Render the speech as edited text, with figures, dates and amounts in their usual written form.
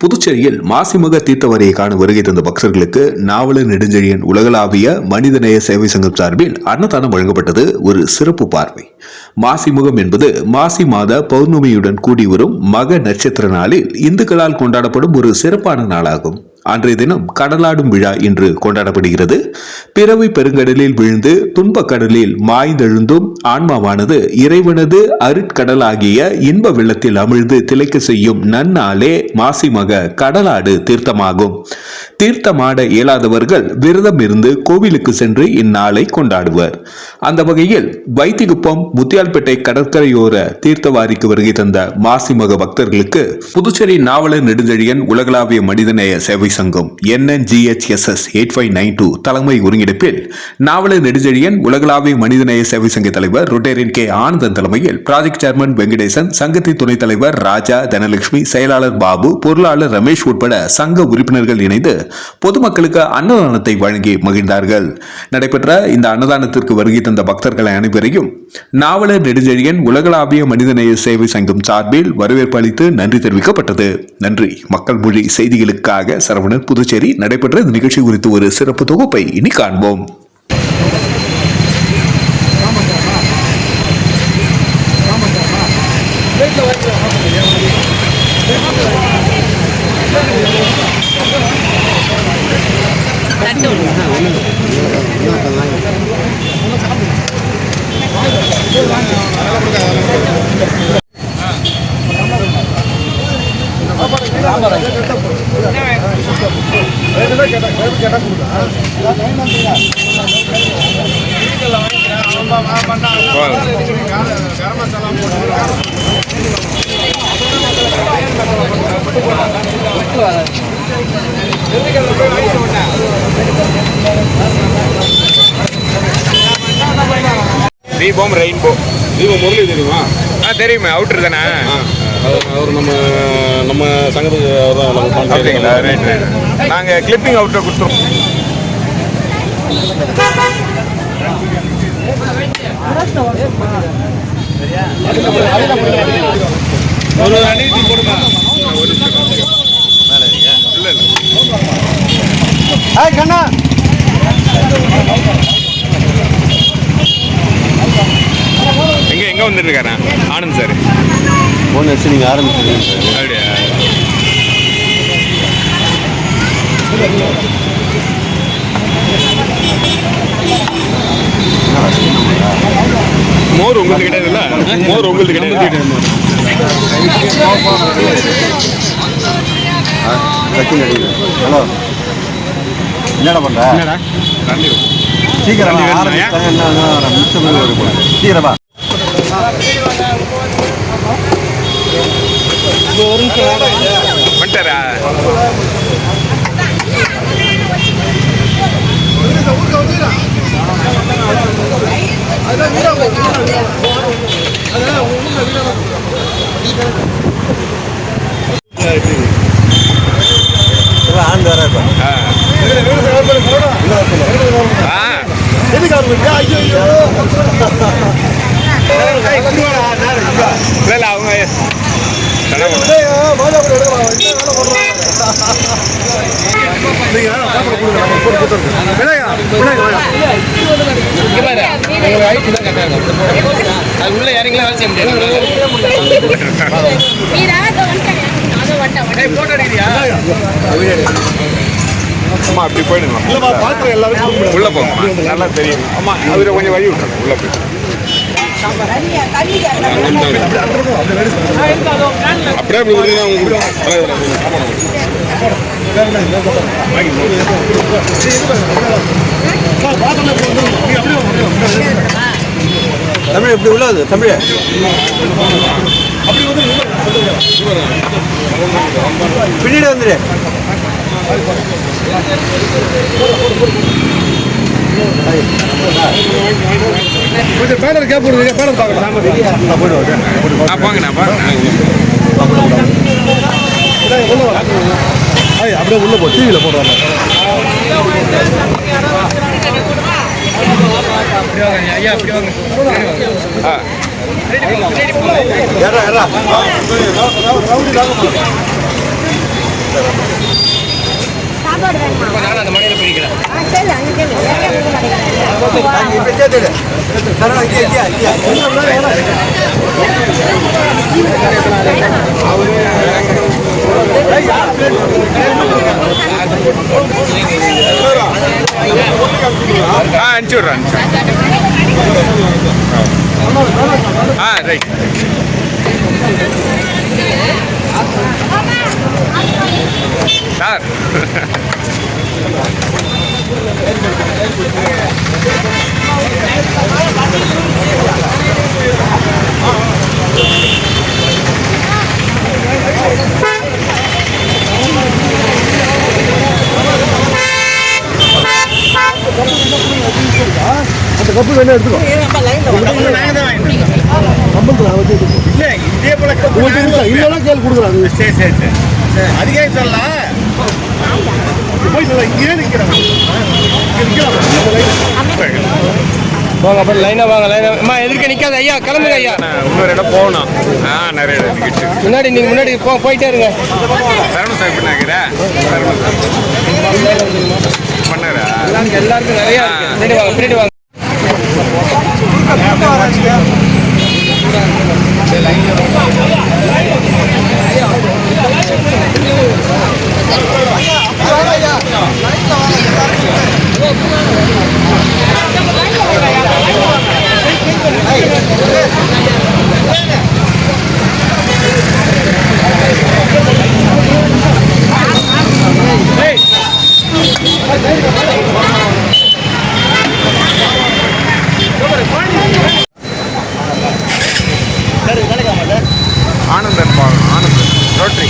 புதுச்சேரியில் மாசிமக தீர்த்தவரையை காண வருகை தந்த பக்தர்களுக்கு நாவலர் நெடுஞ்செழியன் உலகளாவிய மனிதநேய சேவை சங்கம் சார்பில் அன்னதானம் வழங்கப்பட்டது. ஒரு சிறப்பு பார்வை. மாசிமுகம் என்பது மாசி மாத பௌர்ணமியுடன் கூடி வரும் மக நட்சத்திர நாளில் இந்துக்களால் கொண்டாடப்படும் ஒரு சிறப்பான நாளாகும். அன்றைய தினம் கடலாடும் விழா இன்று கொண்டாடப்படுகிறது. பிறவி பெருங்கடலில் விழுந்து துன்பக் கடலில் மாய்ந்தெழுந்தும் ஆன்மாவானது இறைவனது அருட்கடலாகிய இன்ப வெள்ளத்தில் அமிழ்ந்து திளைக்க செய்யும் நன்னாளே மாசிமக கடலாடு தீர்த்தமாகும். தீர்த்தமாட இயலாதவர்கள் விரதம் இருந்து கோவிலுக்கு சென்று இந்நாளை கொண்டாடுவர். அந்த வகையில் வைத்திகுப்பம் முத்தியால்பேட்டை கடற்கரையோர தீர்த்தவாரிக்கு வருகை தந்த மாசிமக பக்தர்களுக்கு புதுச்சேரி நாவலர் நெடுஞ்செழியன் உலகளாவிய மனிதநேய சேவை சங்கம் NNGHSS 8592 தலைமை ஒருங்கிணைப்பில் நாவலர் நெடுஞ்செழியன் உலகளாவிய மனிதநேய சேவை சங்க தலைவர் ரொட்டேரியன் K ஆனந்தன் தலைமையில் ப்ராஜெக்ட் சேர்மன் வெங்கடேசன், சங்கத்தின் துணைத் தலைவர் ராஜா, தனலட்சுமி, செயலாளர் பாபு, பொருளாளர் ரமேஷ் உட்பட சங்க உறுப்பினர்கள் இணைந்து பொதுமக்களுக்கு அன்னதானத்தை வழங்கி மகிழ்ந்தார்கள். நடைபெற்ற இந்த அன்னதானத்திற்கு வருகை தந்த பக்தர்கள் அனைவரையும் நாவலர் நெடுஞ்செழியன் உலகளாவிய மனிதநேய சேவை சங்கம் சார்பில் வரவேற்பு அளித்து நன்றி தெரிவிக்கப்பட்டது. நன்றி. மக்கள் மொழி செய்திகளுக்காக சரவணன், புதுச்சேரி. நடைபெற்ற இந்த நிகழ்ச்சி குறித்து ஒரு சிறப்பு தொகுப்பை இனி காண்போம். தீபம் ரெயின்போ. தீபம் முரளி தெரியுமா? தெரியுமே, அவுட்ரு தானே. அவர் நம்ம சங்கத்துக்கு அப்படிங்களா? Right right. நாங்கள் கிளிப்பிங் அவுட்டை கொடுத்துருவோம். ஒரு அநீதி போடுமா? ஒரு இல்லை இல்லை. கண்ணா எங்கே வந்துட்டு இருக்காரா ஆனந்த் சார்? ஃபோன் வச்சு நீங்கள் ஆரம்பிச்சிருக்கீங்க. அப்படியா? மோர் உங்களுக்கு கிடையாதுல்ல? மோர் உங்களுக்கு கிடையாது. ஹலோ, என்னடா பண்ணுற? சீக்கிரம் சீக்கிரமா வந்துட்டாரா? ஆண்டு வர அவங்க உள்ள இறங்கல வேலை செய்ய முடியாது. அம்மா அப்படி போயிடுங்க. உள்ள போங்க, நல்லா தெரியும். அம்மா அவரை கொஞ்சம் வழி விட்டுருங்க. உள்ள போய் அப்படியே அப்படி தமிழ் எப்படி உள்ளது? தமிழ் பின்னாடி வந்துடு. கொஞ்சம் பேனர் கேப் போடுங்க. பேனர் பார்க்கலாம். போங்கண்ணா அப்படியே உள்ள போ. டிவியில் போடுறாங்க. ஐயா அப்படி வாங்க. சாப்பாடு வேணுமா? நான் அந்த மணியில் பிடிக்கிறேன். சரி அங்கே கேளு. எங்கே கொடுக்க மாட்டேங்கிறாங்க? இப்படி சேர்த்துடு சரவணா இங்கே அனுப்பிச்சி விட்றேன் ரைட் சார் அந்த கப்பு வேணா எடுத்துக்கோ. கம்பளத்தில் வச்சு இல்லை இதே போல உங்கள்கிட்ட இருக்கா? இல்லைன்னா கேள்வி கொடுக்குறாங்க. சரி சரி சரி அதுக்கே சொல்லலாம் போய் சொல்ல இங்கே நிற்கிறாங்க. வாங்க அப்புறம் லைனாக வாங்க லைனாக அம்மா எதிர்க்க நிற்காத ஐயா கிளம்புங்க ஐயா இன்னொரு இடம் போகணும் நிறைய இடம் நிற்கிட்டு முன்னாடி நீங்கள் முன்னாடி போயிட்டே இருங்க சரவண சார் பண்ணாக்கிறா பண்ணாரா எல்லாருக்கும் நிறையா இருக்கு பின்னாடி வாங்க ஆனந்தன் ஆனந்தன் ரோட்ரி